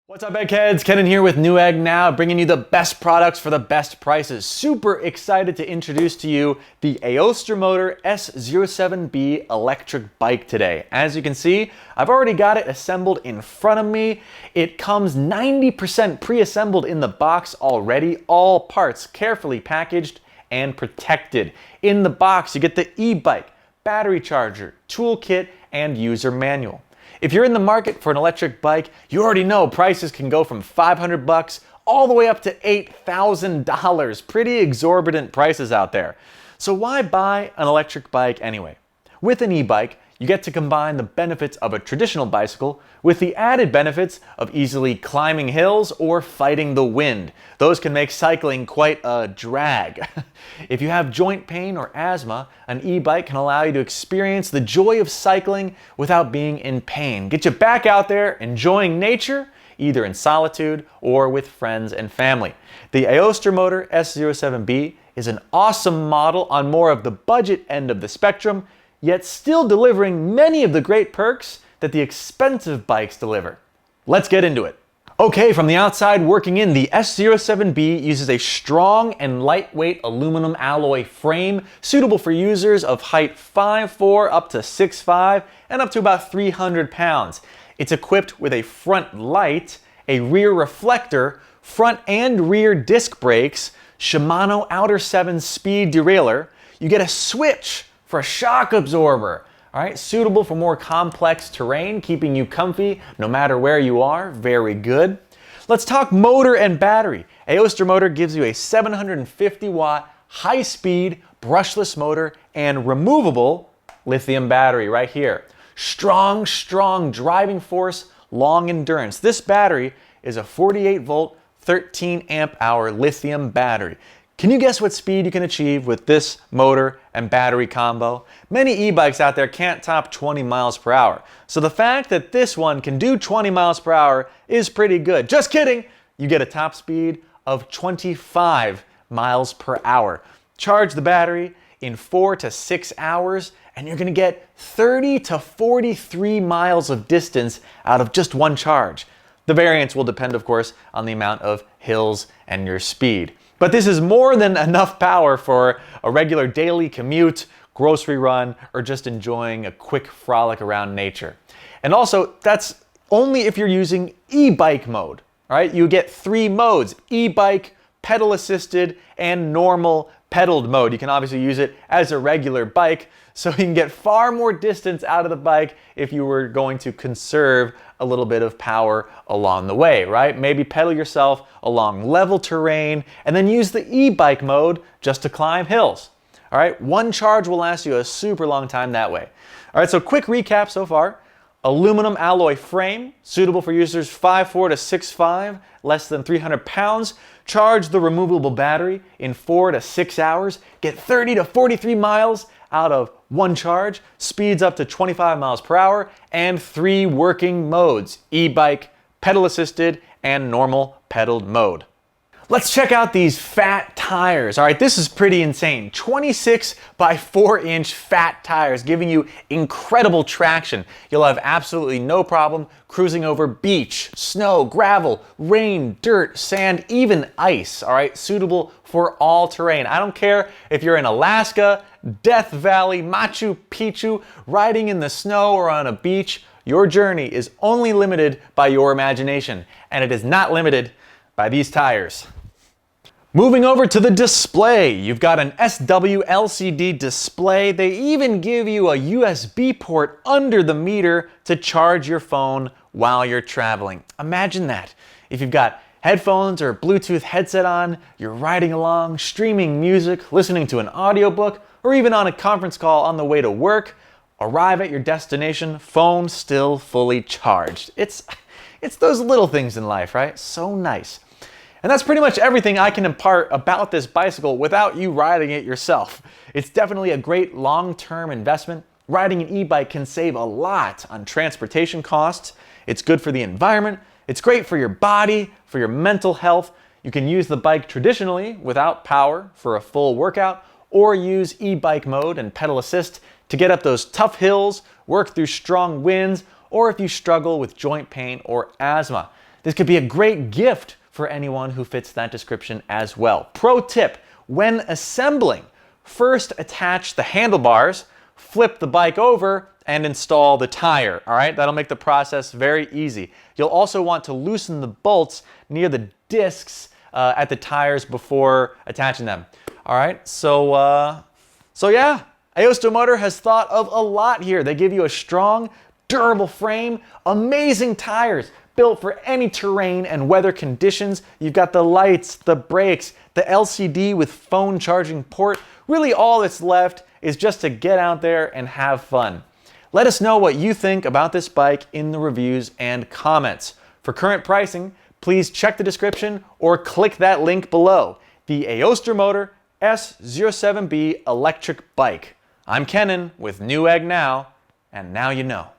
What's up, eggheads? Kenan here with Newegg Now, bringing you the best products for the best prices. Super excited to introduce to you the Aostirmotor S07B electric bike today. As you can see, I've already got it assembled in front of me. It comes 90% pre-assembled in the box already, all parts carefully packaged and protected. In the box, you get the e-bike, battery charger, toolkit, and user manual. If you're in the market for an electric bike, you already know prices can go from $500 all the way up to $8,000. Pretty exorbitant prices out there. So why buy an electric bike anyway? With an e-bike, you get to combine the benefits of a traditional bicycle with the added benefits of easily climbing hills or fighting the wind. Those can make cycling quite a drag. If you have joint pain or asthma, an e-bike can allow you to experience the joy of cycling without being in pain. Get you back out there enjoying nature, either in solitude or with friends and family. The Aostirmotor S07B is an awesome model on more of the budget end of the spectrum, yet still delivering many of the great perks that the expensive bikes deliver. Let's get into it. Okay, from the outside working in, the S07B uses a strong and lightweight aluminum alloy frame suitable for users of height 5'4" up to 6'5" and up to about 300 pounds. It's equipped with a front light, a rear reflector, front and rear disc brakes, Shimano Outer 7 speed derailleur. You get a switch for a shock absorber, all right, suitable for more complex terrain, keeping you comfy no matter where you are. Very good. Let's talk motor and battery. Aostirmotor gives you a 750 watt high-speed brushless motor and removable lithium battery right here. Strong driving force, long endurance. This battery is a 48 volt, 13 amp hour lithium battery. Can you guess what speed you can achieve with this motor and battery combo? Many e-bikes out there can't top 20 miles per hour. So the fact that this one can do 20 miles per hour is pretty good. Just kidding! You get a top speed of 25 miles per hour. Charge the battery in 4 to 6 hours and you're gonna get 30 to 43 miles of distance out of just one charge. The variance will depend, of course, on the amount of hills and your speed. But this is more than enough power for a regular daily commute, grocery run, or just enjoying a quick frolic around nature. And also, that's only if you're using e-bike mode, all right? You get 3 modes: e-bike, pedal assisted, and normal pedaled mode. You can obviously use it as a regular bike, so you can get far more distance out of the bike if you were going to conserve a little bit of power along the way, right? Maybe pedal yourself along level terrain and then use the e-bike mode just to climb hills. All right, one charge will last you a super long time that way. All right, so quick recap so far. Aluminum alloy frame, suitable for users 5'4" to 6'5", less than 300 pounds. Charge the removable battery in 4 to 6 hours. Get 30 to 43 miles out of one charge. Speeds up to 25 miles per hour. And 3 working modes: e-bike, pedal assisted, and normal pedaled mode. Let's check out these fat tires. All right, this is pretty insane. 26 by 4-inch fat tires giving you incredible traction. You'll have absolutely no problem cruising over beach, snow, gravel, rain, dirt, sand, even ice. All right, suitable for all terrain. I don't care if you're in Alaska, Death Valley, Machu Picchu, riding in the snow, or on a beach. Your journey is only limited by your imagination, and it is not limited by these tires. Moving over to the display, you've got an SW LCD display. They even give you a USB port under the meter to charge your phone while you're traveling. Imagine that. If you've got headphones or Bluetooth headset on, you're riding along, streaming music, listening to an audiobook, or even on a conference call on the way to work, arrive at your destination, phone still fully charged. It's those little things in life, right? So nice. And that's pretty much everything I can impart about this bicycle without you riding it yourself. It's definitely a great long-term investment. Riding an e-bike can save a lot on transportation costs. It's good for the environment. It's great for your body, for your mental health. You can use the bike traditionally without power for a full workout, or use e-bike mode and pedal assist to get up those tough hills, work through strong winds, or if you struggle with joint pain or asthma. This could be a great gift for anyone who fits that description as well. Pro tip, when assembling, first attach the handlebars, flip the bike over, and install the tire, all right? That'll make the process very easy. You'll also want to loosen the bolts near the discs at the tires before attaching them. All right, so yeah, Aostirmotor has thought of a lot here. They give you a strong, durable frame, amazing tires, built for any terrain and weather conditions. You've got the lights, the brakes, the LCD with phone charging port. Really all that's left is just to get out there and have fun. Let us know what you think about this bike in the reviews and comments. For current pricing, please check the description or click that link below. The Aostirmotor S07B electric bike. I'm Kenan with Newegg Now, and now you know.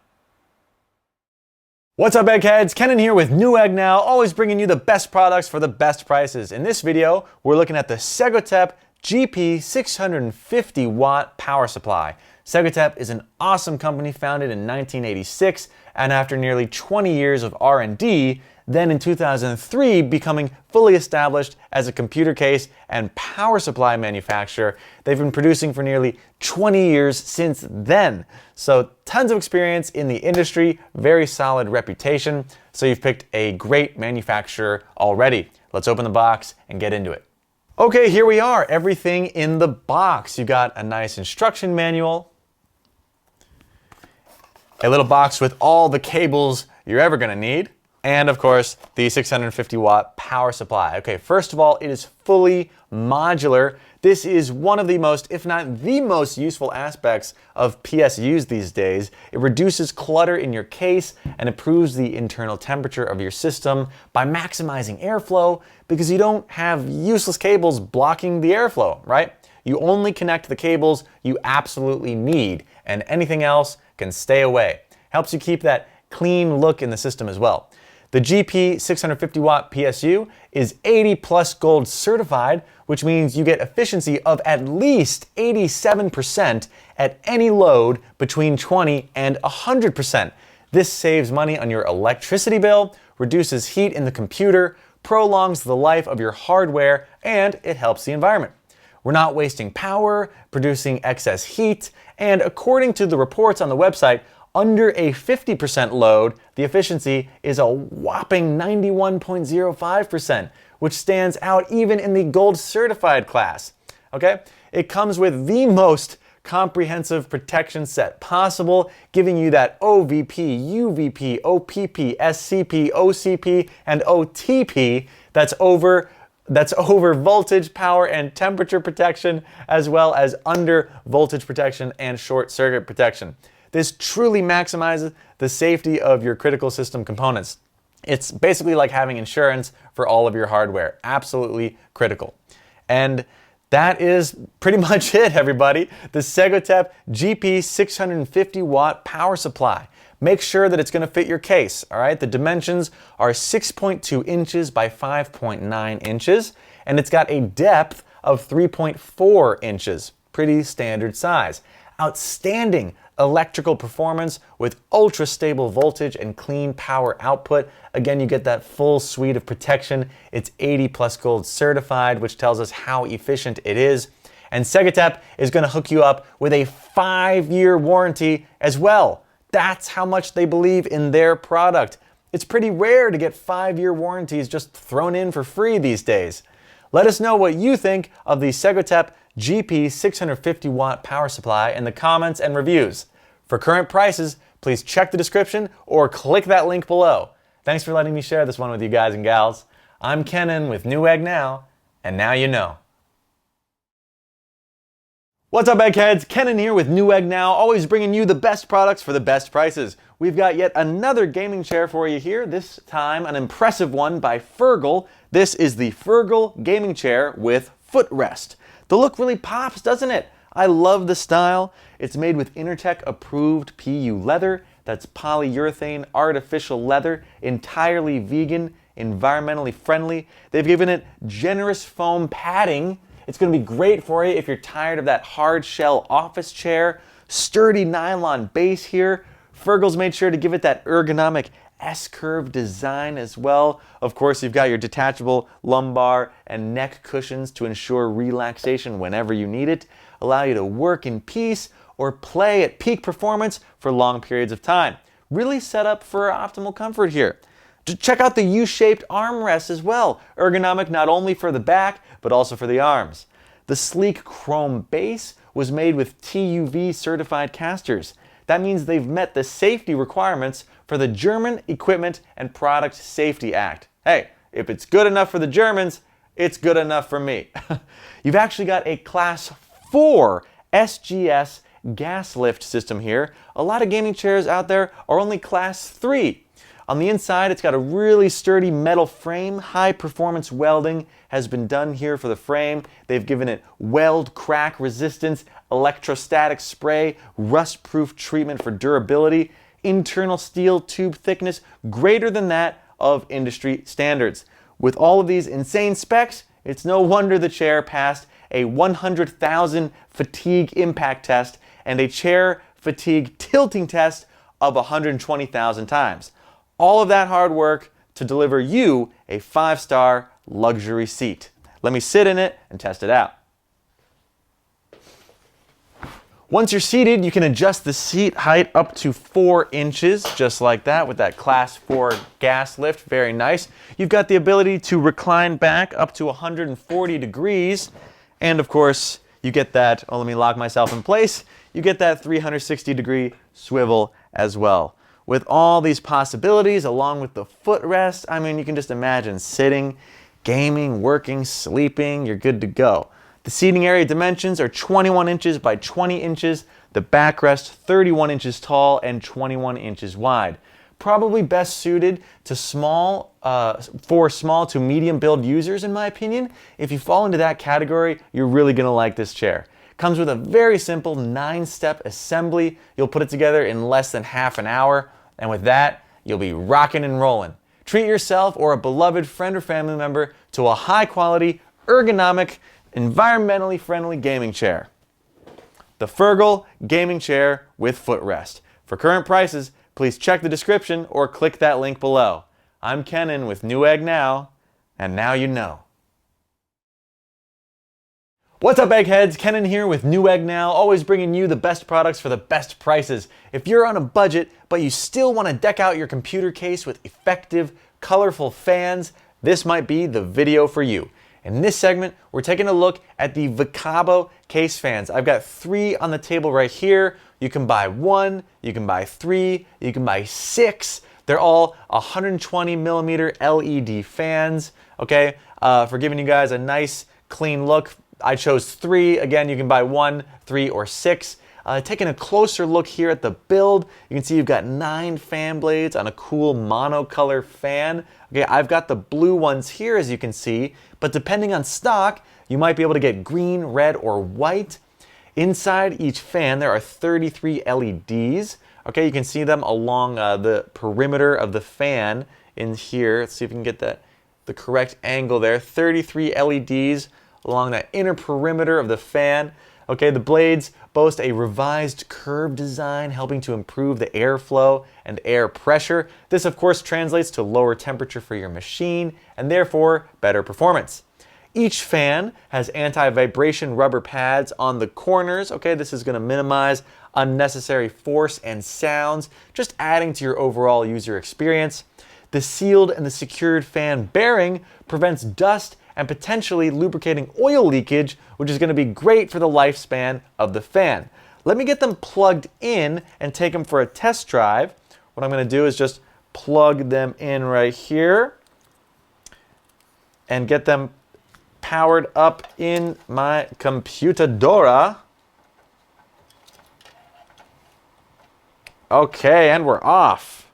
What's up, eggheads? Kenan here with Newegg Now, always bringing you the best products for the best prices. In this video, we're looking at the Segotep GP 650 watt power supply. Segotep is an awesome company founded in 1986, and after nearly 20 years of R&D, then in 2003 becoming fully established as a computer case and power supply manufacturer. They've been producing for nearly 20 years since then. So tons of experience in the industry, very solid reputation. So you've picked a great manufacturer already. Let's open the box and get into it. Okay, here we are, everything in the box. You got a nice instruction manual, a little box with all the cables you're ever gonna need, and of course, the 650 watt power supply. Okay, first of all, it is fully modular. This is one of the most, if not the most useful aspects of PSUs these days. It reduces clutter in your case and improves the internal temperature of your system by maximizing airflow because you don't have useless cables blocking the airflow, right? You only connect the cables you absolutely need, and anything else can stay away. Helps you keep that clean look in the system as well. The GP 650 watt PSU is 80 plus gold certified, which means you get efficiency of at least 87% at any load between 20 and 100%. This saves money on your electricity bill, reduces heat in the computer, prolongs the life of your hardware, and it helps the environment. We're not wasting power, producing excess heat, and according to the reports on the website, under a 50% load, the efficiency is a whopping 91.05%, which stands out even in the gold certified class. Okay? It comes with the most comprehensive protection set possible, giving you that OVP, UVP, OPP, SCP, OCP, and OTP that's over voltage, power, and temperature protection, as well as under voltage protection and short circuit protection. This truly maximizes the safety of your critical system components. It's basically like having insurance for all of your hardware. Absolutely critical. And that is pretty much it, everybody. The Segotep GP 650 watt power supply. Make sure that it's going to fit your case, all right? The dimensions are 6.2 inches by 5.9 inches, and it's got a depth of 3.4 inches. Pretty standard size. Outstanding electrical performance with ultra stable voltage and clean power output. Again, you get that full suite of protection. It's 80 plus gold certified, which tells us how efficient it is. And Segotep is going to hook you up with a 5-year warranty as well. That's how much they believe in their product. It's pretty rare to get 5-year warranties just thrown in for free these days. Let us know what you think of the Segotep GP 650 watt power supply in the comments and reviews. For current prices, please check the description or click that link below. Thanks for letting me share this one with you guys and gals. I'm Kenan with Newegg Now, and now you know. What's up, eggheads? Kenan here with Newegg Now, always bringing you the best products for the best prices. We've got yet another gaming chair for you here, this time an impressive one by Furgle. This is the Furgle Gaming Chair with footrest. The look really pops, doesn't it? I love the style. It's made with Intertech approved PU leather. That's polyurethane artificial leather, entirely vegan, environmentally friendly. They've given it generous foam padding. It's going to be great for you if you're tired of that hard shell office chair. Sturdy nylon base here. Furgle's made sure to give it that ergonomic S-curve design as well. Of course, you've got your detachable lumbar and neck cushions to ensure relaxation whenever you need it, allow you to work in peace or play at peak performance for long periods of time. Really set up for optimal comfort here. Check out the U-shaped armrest as well, ergonomic not only for the back, but also for the arms. The sleek chrome base was made with TUV certified casters. That means they've met the safety requirements for the German Equipment and Product Safety Act. Hey, if it's good enough for the Germans, it's good enough for me. You've actually got a Class 4 SGS gas lift system here. A lot of gaming chairs out there are only Class 3. On the inside, it's got a really sturdy metal frame. High performance welding has been done here for the frame. They've given it weld crack resistance, electrostatic spray, rust-proof treatment for durability, internal steel tube thickness greater than that of industry standards. With all of these insane specs, it's no wonder the chair passed a 100,000 fatigue impact test and a chair fatigue tilting test of 120,000 times. All of that hard work to deliver you a 5-star luxury seat. Let me sit in it and test it out. Once you're seated, you can adjust the seat height up to 4 inches, just like that, with that Class 4 gas lift. Very nice. You've got the ability to recline back up to 140 degrees. And of course, you get that, oh, let me lock myself in place. You get that 360-degree swivel as well. With all these possibilities, along with the footrest, I mean, you can just imagine sitting, gaming, working, sleeping, you're good to go. The seating area dimensions are 21 inches by 20 inches, the backrest 31 inches tall and 21 inches wide. Probably best suited to for small to medium build users, in my opinion. If you fall into that category, you're really gonna like this chair. Comes with a very simple 9-step assembly. You'll put it together in less than half an hour, and with that, you'll be rocking and rolling. Treat yourself or a beloved friend or family member to a high-quality, ergonomic, environmentally friendly gaming chair. The Furgle Gaming Chair with footrest. For current prices, please check the description or click that link below. I'm Kenan with Newegg Now, and now you know. What's up, eggheads? Kenan here with Newegg Now, always bringing you the best products for the best prices. If you're on a budget, but you still want to deck out your computer case with effective, colorful fans, this might be the video for you. In this segment, we're taking a look at the Vicabo case fans. I've got 3 on the table right here. You can buy 1, you can buy 3, you can buy 6. They're all 120mm LED fans, okay? For giving you guys a nice, clean look. I chose 3. Again, you can buy 1, 3, or 6. Taking a closer look here at the build, you can see you've got 9 fan blades on a cool monocolor fan. Okay, I've got the blue ones here, as you can see, but depending on stock, you might be able to get green, red, or white. Inside each fan, there are 33 LEDs. Okay, you can see them along the perimeter of the fan in here. Let's see if we can get the correct angle there. 33 LEDs along the inner perimeter of the fan. Okay, the blades boast a revised curved design, helping to improve the airflow and air pressure. This, of course, translates to lower temperature for your machine and therefore better performance. Each fan has anti-vibration rubber pads on the corners. Okay, this is going to minimize unnecessary force and sounds, just adding to your overall user experience. The sealed and the secured fan bearing prevents dust and potentially lubricating oil leakage, which is going to be great for the lifespan of the fan. Let me get them plugged in and take them for a test drive. What I'm going to do is just plug them in right here and get them powered up in my computadora. Okay, and we're off.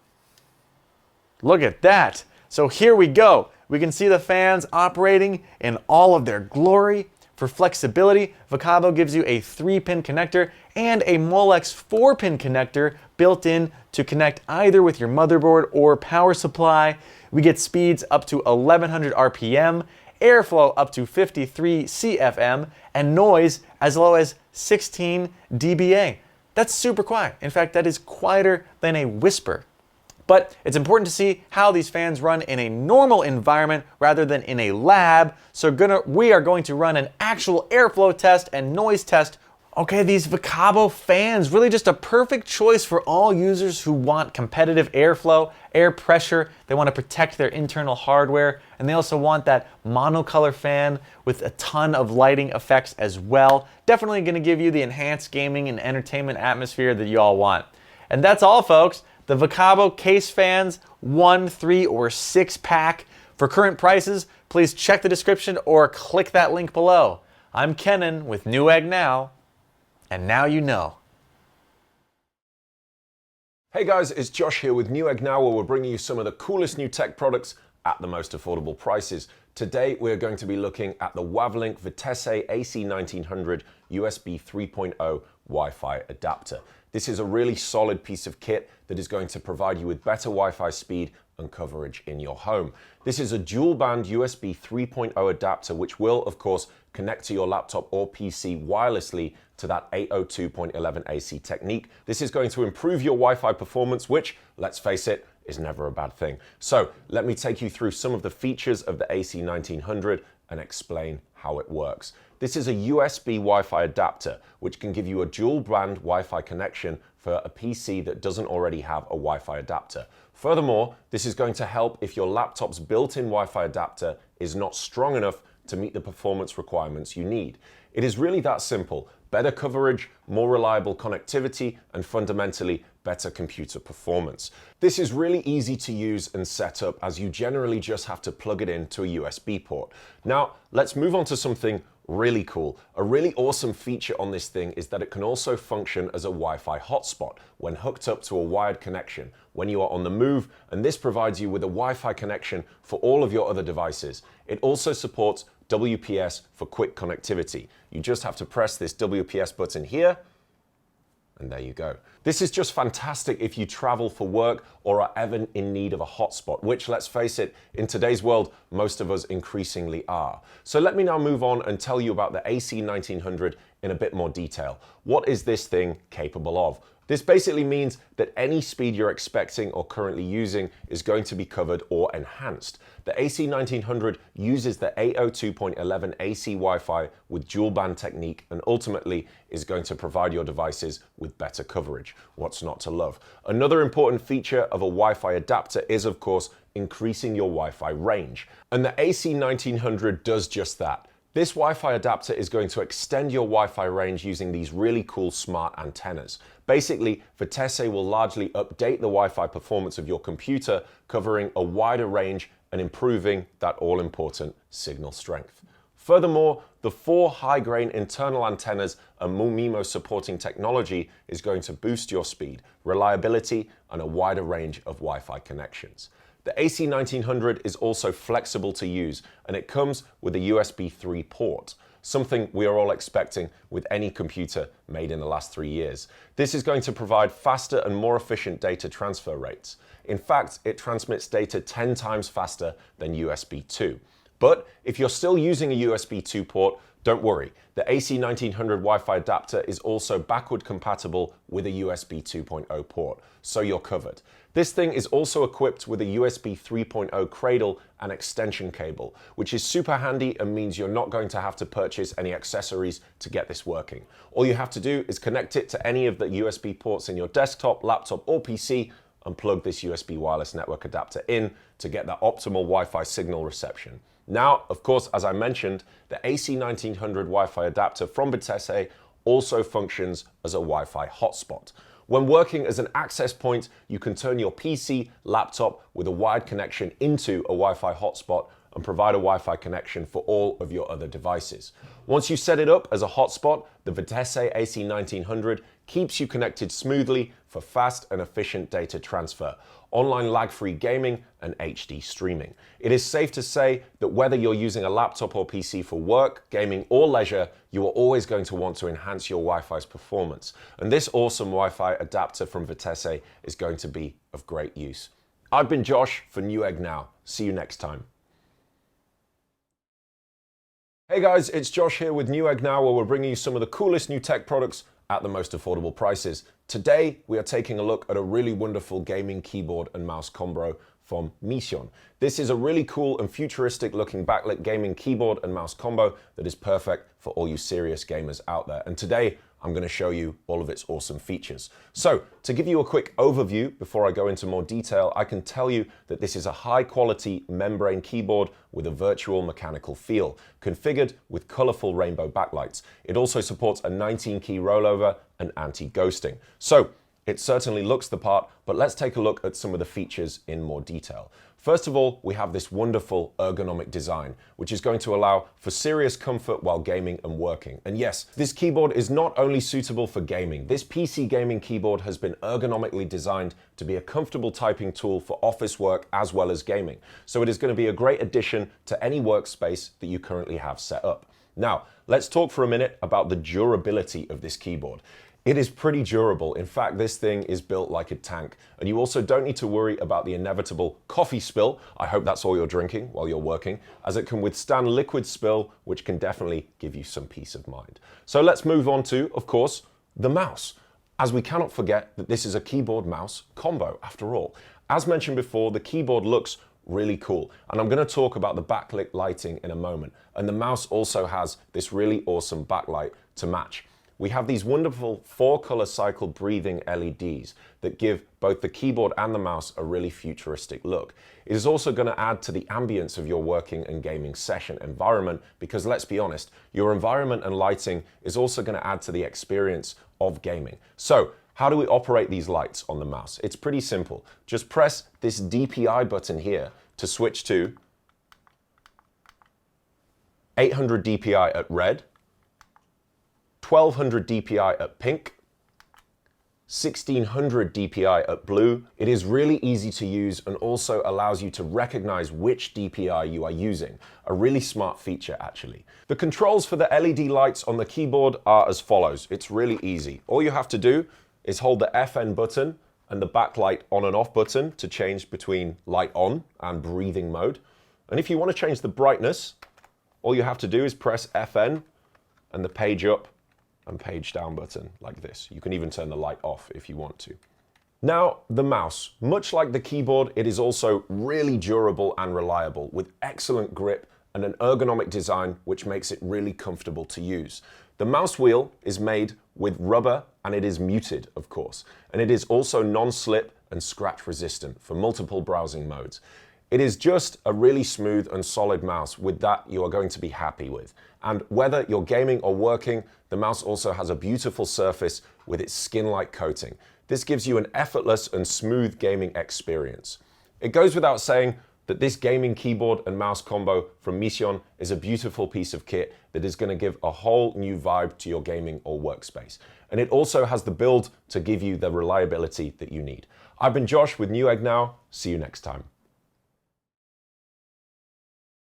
Look at that. So here we go. We can see the fans operating in all of their glory. For flexibility, Vicabo gives you a 3-pin connector and a Molex 4-pin connector built in to connect either with your motherboard or power supply. We get speeds up to 1100 RPM, airflow up to 53 CFM, and noise as low as 16 dBA. That's super quiet. In fact, that is quieter than a whisper. But it's important to see how these fans run in a normal environment rather than in a lab. So we are going to run an actual airflow test and noise test. Okay, these Vicabo fans, really just a perfect choice for all users who want competitive airflow, air pressure, they want to protect their internal hardware, and they also want that monocolor fan with a ton of lighting effects as well. Definitely going to give you the enhanced gaming and entertainment atmosphere that you all want. And that's all, folks. The Vicabo case fans, 1, 3, or 6 pack. For current prices, please check the description or click that link below. I'm Kenan with Newegg Now. And now you know. Hey guys, it's Josh here with Newegg Now, where we're bringing you some of the coolest new tech products at the most affordable prices. Today we're going to be looking at the Wavlink Vitesse AC1900 USB 3.0 Wi-Fi adapter. This is a really solid piece of kit that is going to provide you with better Wi-Fi speed and coverage in your home. This is a dual band USB 3.0 adapter which will, of course, connect to your laptop or PC wirelessly to that 802.11 AC technique. This is going to improve your Wi-Fi performance, which, let's face it, is never a bad thing. So let me take you through some of the features of the AC1900 and explain how it works. This is a USB Wi-Fi adapter, which can give you a dual band Wi-Fi connection for a PC that doesn't already have a Wi-Fi adapter. Furthermore, this is going to help if your laptop's built-in Wi-Fi adapter is not strong enough to meet the performance requirements you need. It is really that simple. Better coverage, more reliable connectivity, and fundamentally better computer performance. This is really easy to use and set up, as you generally just have to plug it into a USB port. Now, let's move on to something really cool. A really awesome feature on this thing is that it can also function as a Wi-Fi hotspot when hooked up to a wired connection when you are on the move, and this provides you with a Wi-Fi connection for all of your other devices. It also supports WPS for quick connectivity. You just have to press this WPS button here, and there you go. This is just fantastic if you travel for work or are ever in need of a hotspot, which, let's face it, in today's world, most of us increasingly are. So let me now move on and tell you about the AC1900 in a bit more detail. What is this thing capable of? This basically means that any speed you're expecting or currently using is going to be covered or enhanced. The AC1900 uses the 802.11 AC Wi-Fi with dual band technique and ultimately is going to provide your devices with better coverage. What's not to love? Another important feature of a Wi-Fi adapter is, of course, increasing your Wi-Fi range. And the AC1900 does just that. This Wi-Fi adapter is going to extend your Wi-Fi range using these really cool smart antennas. Basically, Vitesse will largely update the Wi-Fi performance of your computer, covering a wider range and improving that all-important signal strength. Furthermore, the 4 high-grain internal antennas and MeeTion supporting technology is going to boost your speed, reliability, and a wider range of Wi-Fi connections. The AC1900 is also flexible to use, and it comes with a USB 3 port, something we are all expecting with any computer made in the last 3 years. This is going to provide faster and more efficient data transfer rates. In fact, it transmits data 10 times faster than USB 2. But if you're still using a USB 2 port, don't worry. The AC1900 Wi-Fi adapter is also backward compatible with a USB 2.0 port, so you're covered. This thing is also equipped with a USB 3.0 cradle and extension cable, which is super handy and means you're not going to have to purchase any accessories to get this working. All you have to do is connect it to any of the USB ports in your desktop, laptop, or PC and plug this USB wireless network adapter in to get that optimal Wi-Fi signal reception. Now, of course, as I mentioned, the AC1900 Wi-Fi adapter from Vitesse also functions as a Wi-Fi hotspot. When working as an access point, you can turn your PC, laptop with a wired connection into a Wi-Fi hotspot and provide a Wi-Fi connection for all of your other devices. Once you set it up as a hotspot, the Vitesse AC1900 keeps you connected smoothly for fast and efficient data transfer, online lag-free gaming, and HD streaming. It is safe to say that whether you're using a laptop or PC for work, gaming, or leisure, you are always going to want to enhance your Wi-Fi's performance. And this awesome Wi-Fi adapter from Vitesse is going to be of great use. I've been Josh for Newegg Now. See you next time. Hey guys, it's Josh here with Newegg Now, where we're bringing you some of the coolest new tech products at the most affordable prices. Today, we are taking a look at a really wonderful gaming keyboard and mouse combo from MeeTion. This is a really cool and futuristic looking backlit gaming keyboard and mouse combo that is perfect for all you serious gamers out there. And today, I'm going to show you all of its awesome features. So, to give you a quick overview before I go into more detail, I can tell you that this is a high quality membrane keyboard with a virtual mechanical feel, configured with colorful rainbow backlights. It also supports a 19-key rollover and anti-ghosting. So, it certainly looks the part, but let's take a look at some of the features in more detail. First of all, we have this wonderful ergonomic design, which is going to allow for serious comfort while gaming and working. And yes, this keyboard is not only suitable for gaming. This PC gaming keyboard has been ergonomically designed to be a comfortable typing tool for office work as well as gaming. So it is going to be a great addition to any workspace that you currently have set up. Now, let's talk for a minute about the durability of this keyboard. It is pretty durable. In fact, this thing is built like a tank. And you also don't need to worry about the inevitable coffee spill. I hope that's all you're drinking while you're working, as it can withstand liquid spill, which can definitely give you some peace of mind. So let's move on to, of course, the mouse. As we cannot forget that this is a keyboard mouse combo after all. As mentioned before, the keyboard looks really cool. And I'm going to talk about the backlit lighting in a moment. And the mouse also has this really awesome backlight to match. We have these wonderful 4-color cycle breathing LEDs that give both the keyboard and the mouse a really futuristic look. It is also going to add to the ambience of your working and gaming session environment because, let's be honest, your environment and lighting is also going to add to the experience of gaming. So, how do we operate these lights on the mouse? It's pretty simple. Just press this DPI button here to switch to 800 DPI at red, 1200 DPI at pink, 1600 DPI at blue. It is really easy to use and also allows you to recognize which DPI you are using. A really smart feature, actually. The controls for the LED lights on the keyboard are as follows. It's really easy. All you have to do is hold the FN button and the backlight on and off button to change between light on and breathing mode. And if you want to change the brightness, all you have to do is press FN and the page up and page down button like this. You can even turn the light off if you want to. Now, the mouse. Much like the keyboard, it is also really durable and reliable with excellent grip and an ergonomic design which makes it really comfortable to use. The mouse wheel is made with rubber and it is muted, of course. And it is also non-slip and scratch resistant for multiple browsing modes. It is just a really smooth and solid mouse. With that, you are going to be happy with. And whether you're gaming or working, the mouse also has a beautiful surface with its skin-like coating. This gives you an effortless and smooth gaming experience. It goes without saying that this gaming keyboard and mouse combo from MeeTion is a beautiful piece of kit that is going to give a whole new vibe to your gaming or workspace. And it also has the build to give you the reliability that you need. I've been Josh with Newegg Now. See you next time.